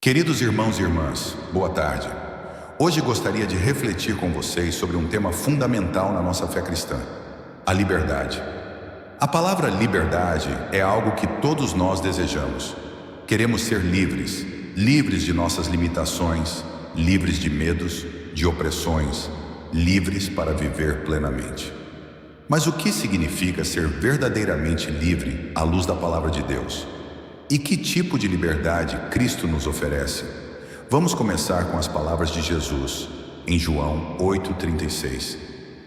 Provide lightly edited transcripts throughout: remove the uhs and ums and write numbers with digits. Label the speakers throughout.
Speaker 1: Queridos irmãos e irmãs, boa tarde. Hoje gostaria de refletir com vocês sobre um tema fundamental na nossa fé cristã: a liberdade. A palavra liberdade é algo que todos nós desejamos. Queremos ser livres, livres de nossas limitações, livres de medos, de opressões, livres para viver plenamente. Mas o que significa ser verdadeiramente livre à luz da palavra de Deus? E que tipo de liberdade Cristo nos oferece? Vamos começar com as palavras de Jesus, em João 8,36.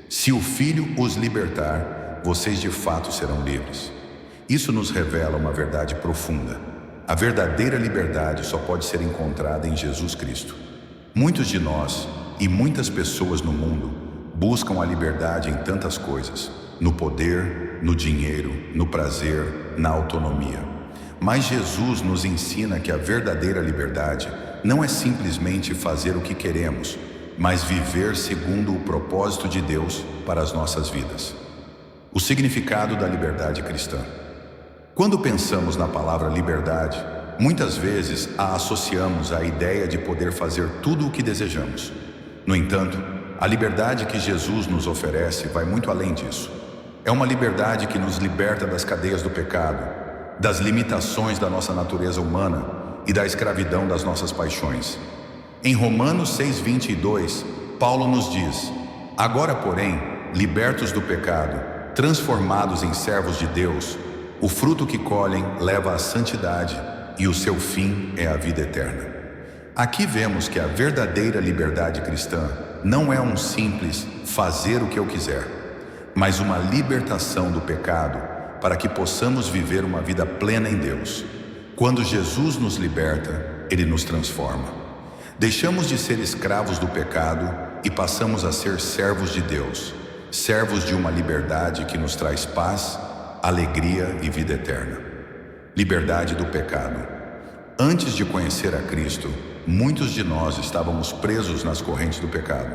Speaker 1: Se o Filho os libertar, vocês de fato serão livres. Isso nos revela uma verdade profunda. A verdadeira liberdade só pode ser encontrada em Jesus Cristo. Muitos de nós e muitas pessoas no mundo buscam a liberdade em tantas coisas: no poder, no dinheiro, no prazer, na autonomia. Mas Jesus nos ensina que a verdadeira liberdade não é simplesmente fazer o que queremos, mas viver segundo o propósito de Deus para as nossas vidas. O significado da liberdade cristã. Quando pensamos na palavra liberdade, muitas vezes a associamos à ideia de poder fazer tudo o que desejamos. No entanto, a liberdade que Jesus nos oferece vai muito além disso. É uma liberdade que nos liberta das cadeias do pecado, das limitações da nossa natureza humana e da escravidão das nossas paixões. Em Romanos 6:22, Paulo nos diz: agora, porém, libertos do pecado, transformados em servos de Deus, o fruto que colhem leva à santidade e o seu fim é a vida eterna. Aqui vemos que a verdadeira liberdade cristã não é um simples fazer o que eu quiser, mas uma libertação do pecado para que possamos viver uma vida plena em Deus. Quando Jesus nos liberta, Ele nos transforma. Deixamos de ser escravos do pecado e passamos a ser servos de Deus, servos de uma liberdade que nos traz paz, alegria e vida eterna. Liberdade do pecado. Antes de conhecer a Cristo, muitos de nós estávamos presos nas correntes do pecado.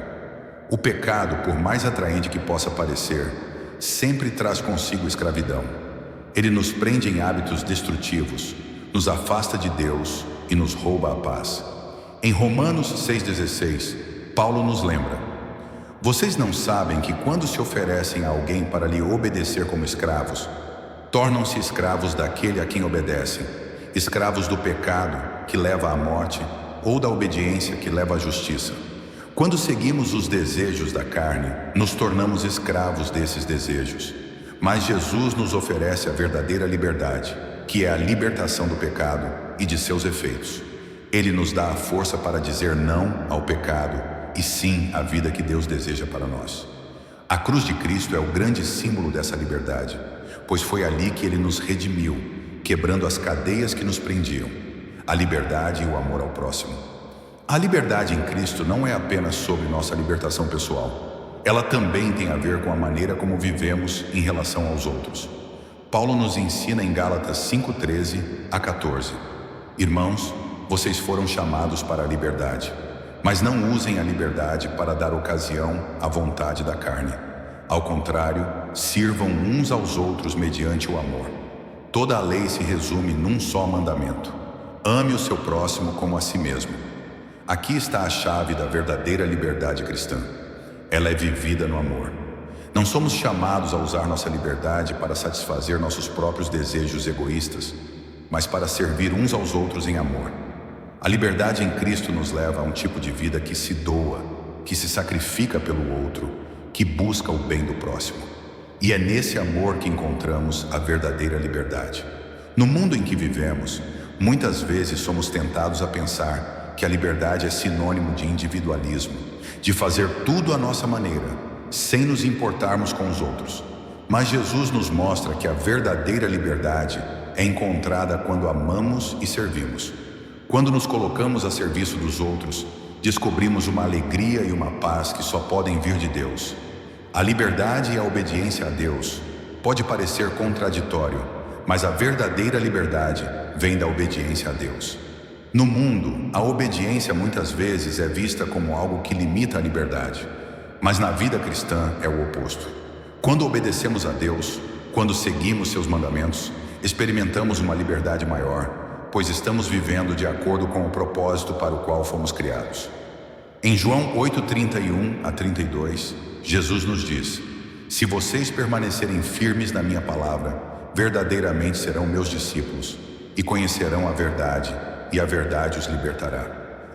Speaker 1: O pecado, por mais atraente que possa parecer, sempre traz consigo escravidão. Ele nos prende em hábitos destrutivos, nos afasta de Deus e nos rouba a paz. Em Romanos 6,16, Paulo nos lembra: vocês não sabem que quando se oferecem a alguém para lhe obedecer como escravos, tornam-se escravos daquele a quem obedecem, escravos do pecado que leva à morte ou da obediência que leva à justiça. Quando seguimos os desejos da carne, nos tornamos escravos desses desejos. Mas Jesus nos oferece a verdadeira liberdade, que é a libertação do pecado e de seus efeitos. Ele nos dá a força para dizer não ao pecado e sim à vida que Deus deseja para nós. A cruz de Cristo é o grande símbolo dessa liberdade, pois foi ali que Ele nos redimiu, quebrando as cadeias que nos prendiam, a liberdade e o amor ao próximo. A liberdade em Cristo não é apenas sobre nossa libertação pessoal. Ela também tem a ver com a maneira como vivemos em relação aos outros. Paulo nos ensina em Gálatas 5:13 a 14: irmãos, vocês foram chamados para a liberdade, mas não usem a liberdade para dar ocasião à vontade da carne. Ao contrário, sirvam uns aos outros mediante o amor. Toda a lei se resume num só mandamento: ame o seu próximo como a si mesmo. Aqui está a chave da verdadeira liberdade cristã. Ela é vivida no amor. Não somos chamados a usar nossa liberdade para satisfazer nossos próprios desejos egoístas, mas para servir uns aos outros em amor. A liberdade em Cristo nos leva a um tipo de vida que se doa, que se sacrifica pelo outro, que busca o bem do próximo. E é nesse amor que encontramos a verdadeira liberdade. No mundo em que vivemos, muitas vezes somos tentados a pensar que a liberdade é sinônimo de individualismo, de fazer tudo à nossa maneira, sem nos importarmos com os outros. Mas Jesus nos mostra que a verdadeira liberdade é encontrada quando amamos e servimos. Quando nos colocamos a serviço dos outros, descobrimos uma alegria e uma paz que só podem vir de Deus. A liberdade e a obediência a Deus pode parecer contraditório, mas a verdadeira liberdade vem da obediência a Deus. No mundo, a obediência muitas vezes é vista como algo que limita a liberdade, mas na vida cristã é o oposto. Quando obedecemos a Deus, quando seguimos seus mandamentos, experimentamos uma liberdade maior, pois estamos vivendo de acordo com o propósito para o qual fomos criados. Em João 8:31 a 32, Jesus nos diz: se vocês permanecerem firmes na minha palavra, verdadeiramente serão meus discípulos e conhecerão a verdade, e a verdade os libertará.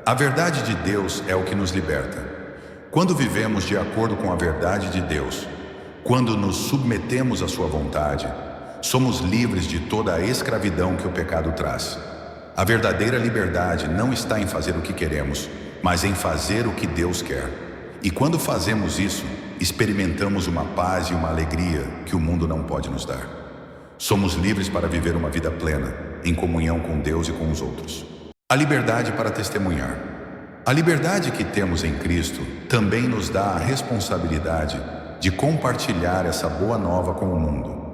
Speaker 1: A verdade de Deus é o que nos liberta. Quando vivemos de acordo com a verdade de Deus, quando nos submetemos à sua vontade, somos livres de toda a escravidão que o pecado traz. A verdadeira liberdade não está em fazer o que queremos, mas em fazer o que Deus quer. E quando fazemos isso, experimentamos uma paz e uma alegria que o mundo não pode nos dar. Somos livres para viver uma vida plena, em comunhão com Deus e com os outros. A liberdade para testemunhar. A liberdade que temos em Cristo também nos dá a responsabilidade de compartilhar essa boa nova com o mundo.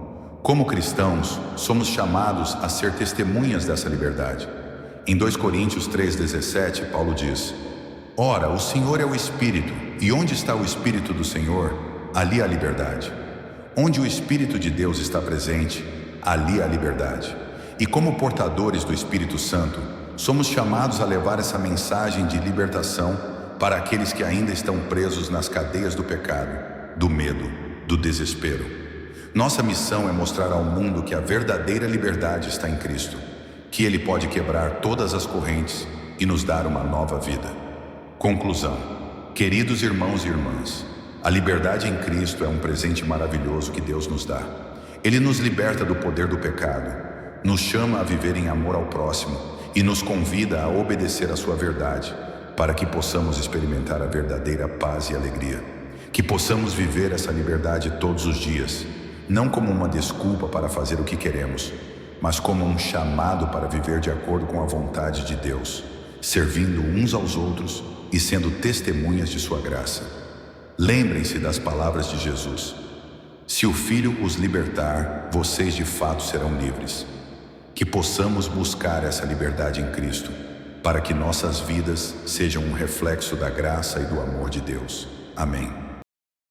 Speaker 1: Como cristãos, somos chamados a ser testemunhas dessa liberdade. Em 2 Coríntios 3,17, Paulo diz: ora, o Senhor é o Espírito, e onde está o Espírito do Senhor, ali há liberdade. Onde o Espírito de Deus está presente, ali há liberdade. E como portadores do Espírito Santo, somos chamados a levar essa mensagem de libertação para aqueles que ainda estão presos nas cadeias do pecado, do medo, do desespero. Nossa missão é mostrar ao mundo que a verdadeira liberdade está em Cristo, que Ele pode quebrar todas as correntes e nos dar uma nova vida. Conclusão. Queridos irmãos e irmãs, a liberdade em Cristo é um presente maravilhoso que Deus nos dá. Ele nos liberta do poder do pecado, nos chama a viver em amor ao próximo e nos convida a obedecer à sua verdade, para que possamos experimentar a verdadeira paz e alegria. Que possamos viver essa liberdade todos os dias, não como uma desculpa para fazer o que queremos, mas como um chamado para viver de acordo com a vontade de Deus, servindo uns aos outros e sendo testemunhas de sua graça. Lembrem-se das palavras de Jesus: se o Filho os libertar, vocês de fato serão livres. Que possamos buscar essa liberdade em Cristo, para que nossas vidas sejam um reflexo da graça e do amor de Deus. Amém.